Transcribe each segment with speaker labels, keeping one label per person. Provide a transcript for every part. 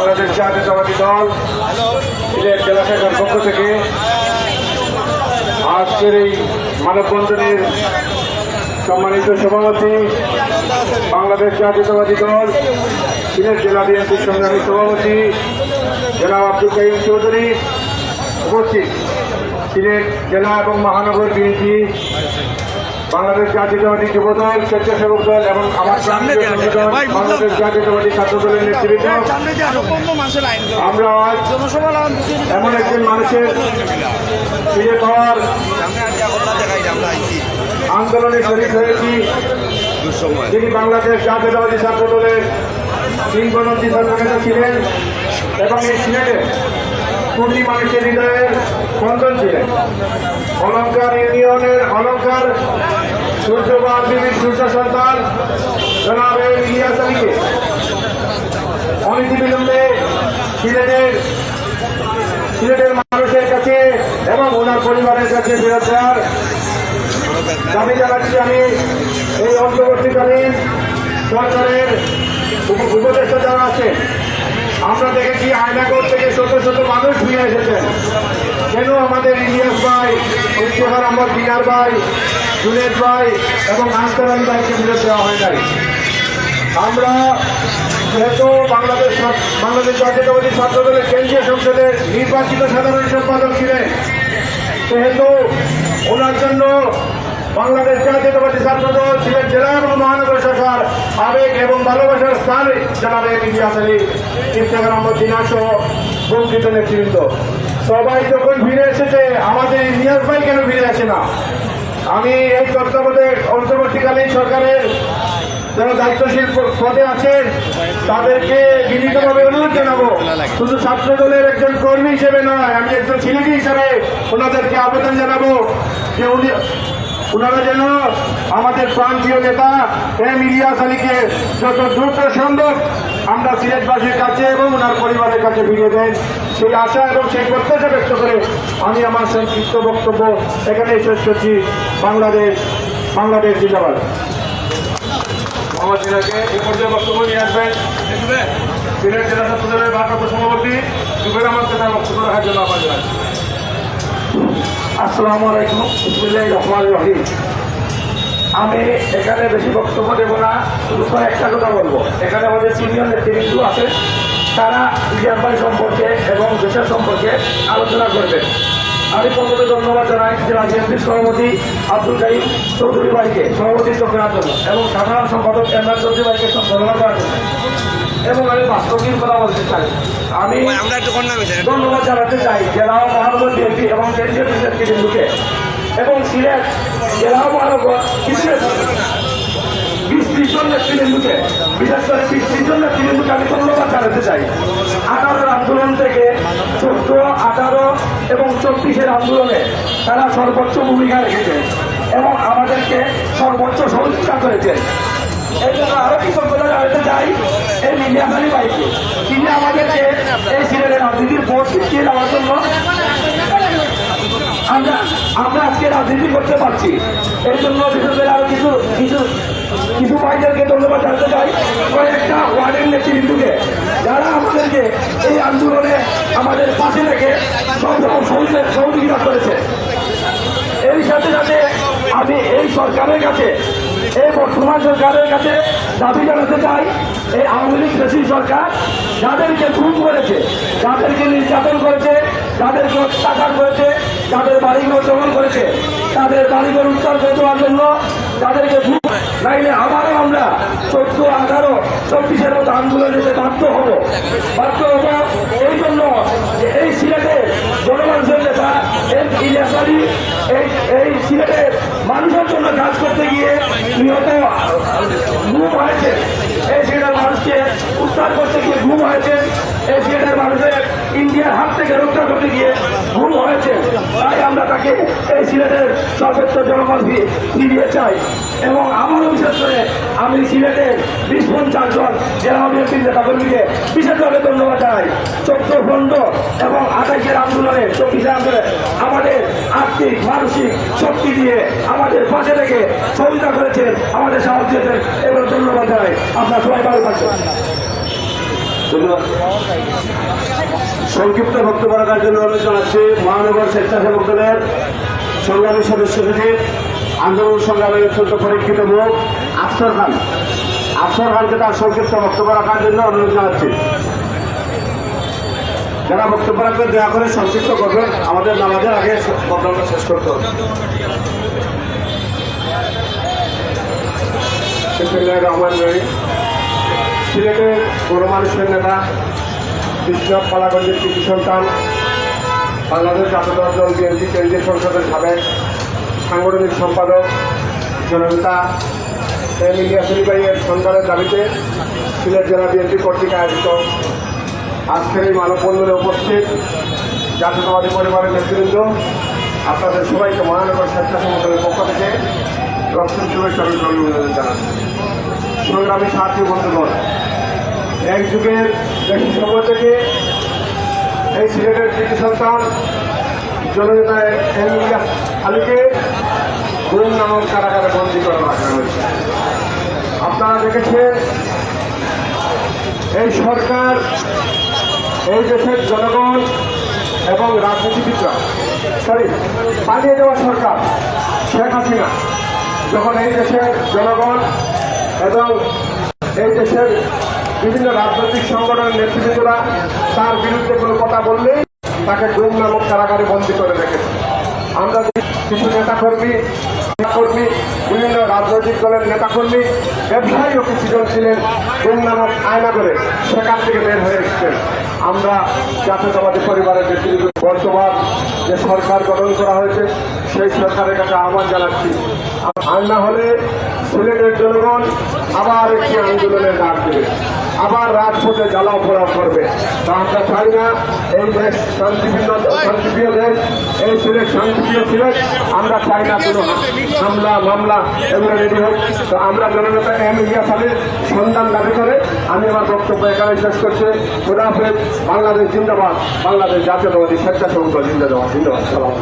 Speaker 1: বাংলাদেশ জাতীয়তাবাদী দল সিলেট জেলা শাখার পক্ষ থেকে আজকের এই মানববন্ধনের সম্মানিত সভাপতি, বাংলাদেশ জাতীয়তাবাদী দল সিলেট জেলা বিএনপির সংগ্রামী সভাপতি জনাব আব্দুল কাইয়ুম চৌধুরী, উপস্থিত সিলেট জেলা এবং মহানগর বিএনপি, বাংলাদেশ জাতীয়তাবাদী যুবদল, স্বেচ্ছাসেবক দল এবং আমার বাংলাদেশ জাতীয়তাবাদী ছাত্র দলের নেতৃত্ব, আমরা আজ এমন একজন মানুষের ফিরে পাওয়ার আন্দোলনে শরীর হয়েছি, যিনি বাংলাদেশ জাতীয়তাবাদী ছাত্র দলের কিংবদন্তি নেতা ছিলেন এবং এই সিলেটে কোটি মানুষের হৃদয়ের স্পন্দন ছিলেন। অলঙ্কার ইউনিয়নের অলঙ্কার সূর্যবাদ বিবির সূর্য সন্তান জনাব ইলিয়াস আলীকে অনতিবিলম্বে সিলেটের মানুষের কাছে এবং ওনার পরিবারের কাছে ফেরত দেওয়ার দাবি জানাচ্ছি। আমি এই অন্তর্বর্তীকালীন সরকারের উপদেষ্টা যারা আছে, আমরা দেখেছি আয়নাগর থেকে শত শত মানুষ ফিরে এসেছেন। কেন আমাদের ইলিয়াস ভাই, ইফতেখার আহমদ দিনার ভাই, জুনেদ ভাই এবং আনসার আলী ভাইকে ফিরে দেওয়া হয় নাই? আমরা যেহেতু বাংলাদেশ জাতীয়তাবাদী ছাত্র দলের কেন্দ্রীয় সংসদের নির্বাচিত সাধারণ সম্পাদক ছিলেন, সেহেতু ওনার জন্য বাংলাদেশ জাতীয়তাবাদী ছাত্র দল সিলেট জেলা এবং মহানগর শাখার আবেগ এবং ভালোবাসার স্থান জানাবে ইলিয়াস আলী, ইফতেখার আহমদ দিনার সহ বঞ্চিত নেতৃবৃন্দ সবাই যখন ফিরে এসেছে, আমাদের ইলিয়াস ভাই কেন ফিরে আসে না? আমি এই অন্তর্বর্তীকালীন সরকারের যারা দায়িত্বশীল পদে আছেন তাদেরকে বিনীতভাবে অনুরোধ জানাবো, শুধু ছাত্র দলের একজন কর্মী হিসেবে নয়, আমি একজন ছেলেটি হিসেবে ওনাদেরকে আবেদন জানাবো যে ওনারা যেন আমাদের প্রান্তীয় নেতা ইলিয়াস আলীকে যত দ্রুত সম্ভব আমরা সিলেটবাসীর কাছে এবং ওনার পরিবারের কাছে ফিরিয়ে দেন, সেই আশা এবং সেই প্রত্যাশা ব্যক্ত করে আমি আমার সংক্ষিপ্ত বক্তব্য এখানে শেষ করছি। বাংলাদেশ জিন্দাবাদ। মোহাম্মদ সিরাজকে এই পর্যায়ে বক্তব্য নিয়ে আসবেন সিলেট জেলা ছাত্র দলের ভারপ্রাপ্ত সভাপতি জুবের আহমদকে তার বক্তব্য রাখার জন্য আহ্বান জানাচ্ছি।
Speaker 2: আসসালামু আলাইকুম, বিসমিল্লাহির রহমানির রহিম। আমি এখানে বেশি বক্তব্য দেব না, শুধু একটা কথা বলবো। এখানে আমাদের সিনিয়র নেতৃবৃন্দ আছে, তারা ইলিয়াস ভাই সম্পর্কে এবং দেশের সম্পর্কে আলোচনা করবেন। আমি প্রথমে ধন্যবাদ জানাই জেলা বিএনপির সভাপতি আব্দুল কাইয়ুম চৌধুরী ভাইকে সভাপতিত্ব করার জন্য এবং সাধারণ সম্পাদক এমদাদ চৌধুরী ভাইকে সম্পাদনা করার জন্য। এবং আমি বাস্তবিক কথা বলতে চাই, আমি ধন্যবাদ জানাতে চাই জেলা মহানগর বিএনপি এবং কেন্দ্রীয় নেতৃবৃন্দকে এবং সিলেট জেলা মহানগর 20-30 জন নেতৃবৃন্দকে, বিশেষ করে 20-30 জন নেতৃবৃন্দকে আমি ধন্যবাদ জানাতে চাই। 18 আন্দোলন থেকে 14, 18 এবং 24-এর আন্দোলনে তারা সর্বোচ্চ ভূমিকা রেখেছেন এবং আমাদেরকে সর্বোচ্চ সহযোগিতা করেছেন। এই জন্য আরো কৃতজ্ঞতা জানাতে চাই এই ইলিয়াস আলী ভাইকে, তিনি আমাদেরকে এই সিলেটের রাজনীতির ভোট শিখিয়ে দেওয়ার জন্য আমরা আজকে রাজনীতি করতে পারছি। এই জন্য বিশেষ করে আরো কিছু ভাইদেরকে ধন্যবাদ জানাতে চাই, কয়েকটা ওয়ার্ডের নেতৃবৃন্দকে যারা আমাদেরকে এই আন্দোলনে আমাদের পাশে রেখে সহযোগিতা করেছে। এই সাথে সাথে আমি এই সরকারের কাছে, এই বর্তমান সরকারের কাছে দাবি জানাতে চাই, এই আওয়ামী লীগ ফ্যাসিস্ট সরকার যাদেরকে খুন করেছে, যাদেরকে নির্যাতন করেছে, যাদেরকে অত্যাচার করেছে, যাদের বাড়িঘর দখল করেছে, তাদের বাড়িঘর উদ্ধার করে দেওয়ার জন্য তাদেরকে নাইলে আবারও আমরা 14, 18, 24-এর মতো আন্দোলনে বাধ্য হব। এই জন্য এই সিলেটের জনমানুষের নেতা ইলিয়াস আলী এই সিলেটের মানুষের জন্য কাজ করতে গিয়ে নিহত গুম হয়েছে, এই সিলেটের মানুষকে উদ্ধার করতে গিয়ে গুম হয়েছে, এই সিলেটের মানুষের ইন্ডিয়ার হাত থেকে রক্ষা করতে গিয়ে গুম হয়েছে। তাই আমরা তাকে এই সিলেটের সর্বোচ্চ জনগণ ফিরিয়ে চাই। এবং আমারও বিশেষ করে আমি সিলেটের 20-50 জন জেলা বিএনপির নেতাকর্মীকে বিশেষভাবে ধন্যবাদ জানাই। 14, 15 এবং 28-এর আন্দোলনে, 24-এর আন্দোলনে আমাদের আর্থিক মানসিক শক্তি দিয়ে আমাদের পাশে থেকে সহযোগিতা করেছেন, আমাদের সাহায্য দিয়েছেন, এবার ধন্যবাদ জানাই। আপনার সবাই ভালো থাকবেন।
Speaker 1: ধন্যবাদ। সংক্ষিপ্ত বক্তব্য রাখার জন্য অনুরোধ জানাচ্ছি মহানগর স্বেচ্ছাসেবক দলের সংগ্রামী সদস্য সচিব আন্দোলন সংগ্রামের অত্যন্ত পরীক্ষিত মুখ আফসর খানকে তার সংক্ষিপ্ত বক্তব্য রাখার জন্য অনুরোধ জানাচ্ছি। যারা বক্তব্য রাখবেন দয়া করে সংক্ষিপ্ত করবেন, আমাদের নামাজের আগে প্রোগ্রামটা শেষ করতে হবে। সিলেটের বড় মানুষের নেতা বিশ্বনাথ পালাগঞ্জের কৃষি সন্তান, বাংলাদেশ জাতীয় দল বিএনপি কেন্দ্রীয় সংসদের সাবেক সাংগঠনিক সম্পাদক জননেতা এম ইলিয়াস আলী ভাইয়ের সন্ধানের দাবিতে সিলেট জেলা বিএনপি কর্তৃক আয়োজিত আজকের এই মানববন্ধনে উপস্থিত জাতীয়তাবাদী পরিবারের নেতৃবৃন্দ, আপনাদের সবাইকে মহানগর স্বেচ্ছাসেবক দলের পক্ষ থেকে রক্ষণ শুভেচ্ছা অভিনন্দন জানাচ্ছি। সংগ্রামী সাথী বন্ধুগণ, এক যুগের বেশি সময় থেকে এই সিলেটের কৃষি সন্তান জননেতা এম ইলিয়াস আলীকে গুম নামক কারাগারে বন্দী করে রাখা হয়েছে। আপনারা দেখেছেন এই সরকার, এই দেশের জনগণ এবং রাজনীতিবিদরা পালিয়ে যাওয়া সরকার শেখ হাসিনা যখন এই দেশের জনগণ এবং এই দেশের বিভিন্ন রাজনৈতিক সংগঠনের নেতৃবৃন্দরা তার বিরুদ্ধে কোনো কথা বললেই তাকে গুম নামক কারাগারে বন্দী করে রেখেছে। আমরা কিছু নেতাকর্মী বিভিন্ন রাজনৈতিক দলের নেতাকর্মী ব্যবসায়ীও কিছুজন ছিলেন গুম নামক আয়না করে সেখান থেকে বের হয়ে এসেছেন। আমরা জাতীয়তাবাদী পরিবারের নেতৃত্ব বর্তমান যে সরকার গঠন করা হয়েছে সেই সরকারের কাছে আহ্বান জানাচ্ছি, আর না হলে সিলেটের জনগণ আবার একটি আন্দোলনের ডাক দেবে, আবার রাজপথে জ্বালাও পোড়াও করবে। তা আমরা চাই না এই দেশ শান্তিপ্রিয় দেশ, এই সিলেট শান্তিপ্রিয় সিলেট। আমরা চাই না কোনো হামলা মামলা এগুলো রেডি হোক। তো আমরা জননেতা এম ইলিয়াস আলীর সন্ধান দাবি করে আমি আমার বক্তব্য এখানে শেষ করছি। খোদা হাফেজ। বাংলাদেশ জিন্দাবাদ, বাংলাদেশ জাতীয়তাবাদী স্বেচ্ছাসেবক দল জিন্দাবাদ। সালাম।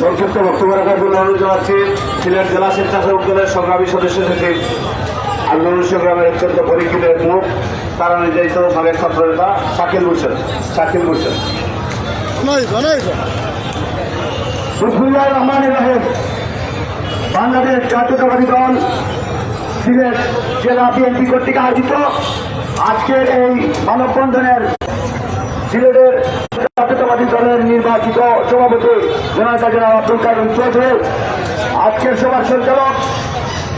Speaker 1: সংক্ষিপ্ত বক্তব্য রাখার জন্য অনুরোধ জানাচ্ছি সিলেট জেলা স্বেচ্ছাসেবক দলের সংগ্রামী সদস্য সচিব আন্দোলন সংগ্রামের অত্যন্ত পরীক্ষিত মুখ, তারা নির্যাতিত ভাবে ছাত্র নেতা শাকিল হোসেন। বিসমিল্লাহির রহমানির রহিম। বাংলাদেশ জাতীয়তাবাদী দল সিলেট জেলা বিএনপি কর্তৃক আয়োজিত আজকের এই মানববন্ধনের সিলেটের জাতীয়তাবাদী দলের নির্বাচিত সভাপতি জনতা জনাব আব্দুল কারিম চৌধুরী, আজকের সভার সঞ্চালক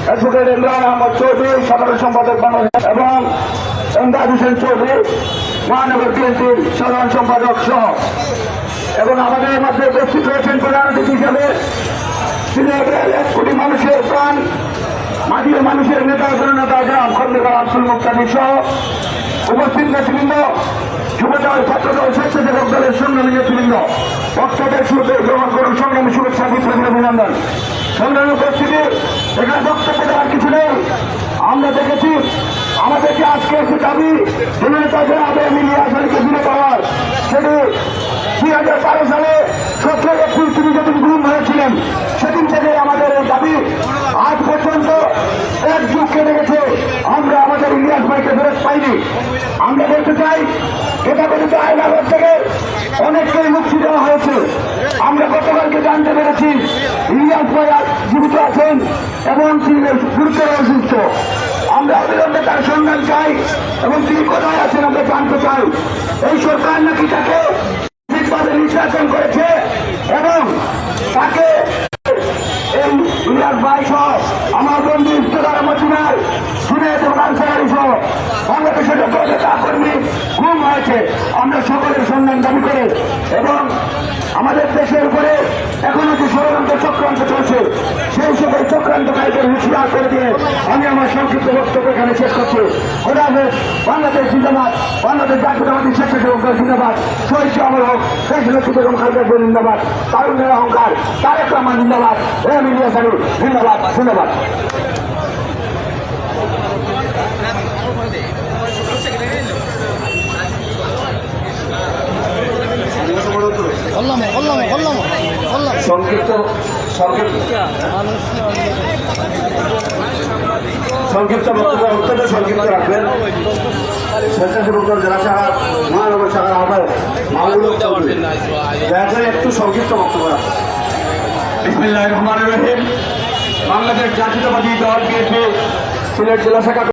Speaker 1: অ্যাডভোকেট ইমরান আহমদ চৌধুরী, সাধারণ সম্পাদক বাংলাদেশ, এবং এমদাদ হোসেন চৌধুরী, মহানগর বিএনপির সাধারণ সম্পাদক সহ, এবং আমাদের মধ্যে উপস্থিত রয়েছেন প্রধান অতিথি হিসাবে সিলেটের 1 কোটি মানুষের প্রাণ, মাটির মানুষের নেতা জননেতা জনাব খন্দকার আব্দুল মুক্তাদির সহ উপস্থিত নেতৃবৃন্দ, যুবদল, ছাত্রদল, স্বেচ্ছাসেবক দলের সংগ্রামী নেতৃবৃন্দ, বক্তব্যের শুরুতে গ্রহণ করুন সংগ্রামী শুভেচ্ছা বিপ্লবী অভিনন্দন। সংগ্রামী উপস্থিতি, এখানে বক্তব্য দেওয়ার কিছু নেই। আমরা দেখেছি আমাদেরকে আজকে একটি দাবি জননেতা জনাব এম ইলিয়াস আলীকে ফিরে পাওয়ার, সেটি 2012 সালে 17 এপ্রিল তিনি যেদিন গুম হয়েছিলেন সেদিন থেকে আমাদের এই দাবি আজ পর্যন্ত 1 যুগ কেটে গেছে, আমরা আমাদের ইলিয়াস ভাইকে ফেরত পাইনি। আমরা বলতে চাই হেফাজতে আইনাগর থেকে অনেককেই মুক্তি দেওয়া হয়েছে। আমরা গতকালকে জানতে পেরেছি ইলিয়াস ভাই জীবিত আছেন এবং তিনি গুরুতর অসুস্থ। আমরা অবিলম্বে তার সন্ধান চাই এবং তিনি কোথায় আছেন আমরা জানতে চাই। এই সরকার নাকি তাকে ঠিকভাবে নির্যাতন করেছে এবং তাকে এই ইলিয়াস ভাই সহ আমার বন্ধু ইফতেখার মজুমদার, সিনেট এবং আনসারি সহ বাংলাদেশের নেতা কর্মী গুম হয়েছে। আমরা সকলের সন্ধান দাবি করে এবং আমাদের দেশের উপরে এখনো যে ষড়যন্ত্র চক্রান্ত চলছে সেই সকল চক্রান্তকারীদের হুঁশিয়ার করে দিয়ে আমি আমার সংক্ষিপ্ত বক্তব্য এখানে শেষ করছি। খোদা হাফেজ। বাংলাদেশ জিন্দাবাদ, বাংলাদেশ জাতীয়তাবাদী স্বেচ্ছাসেবক দল জিন্দাবাদ, শহীদ অমর হোক দেশ নেত্রী বেগম খালেদা জিয়া জিন্দাবাদ, তারুণ্যের অহংকার তারেক রহমান জিন্দাবাদ, এম ইলিয়াস আলী জিন্দাবাদ। ধন্যবাদ। সংক্ষিপ্ত সংক্ষিপ্ত বক্তব্য অত্যন্ত সংক্ষিপ্ত রাখবেন স্বেচ্ছাসেবক দল জেলা শাখার মহানগর শাখার আহ্বায়ক মাহবুবুল চৌধুরী দয়া করে একটু সংক্ষিপ্ত বক্তব্য রাখবেন।
Speaker 2: বিসমিল্লাহির রহমানির রহিম। বাংলাদেশ জাতীয়তাবাদী দল বিএনপি সিলেট জেলা শাখা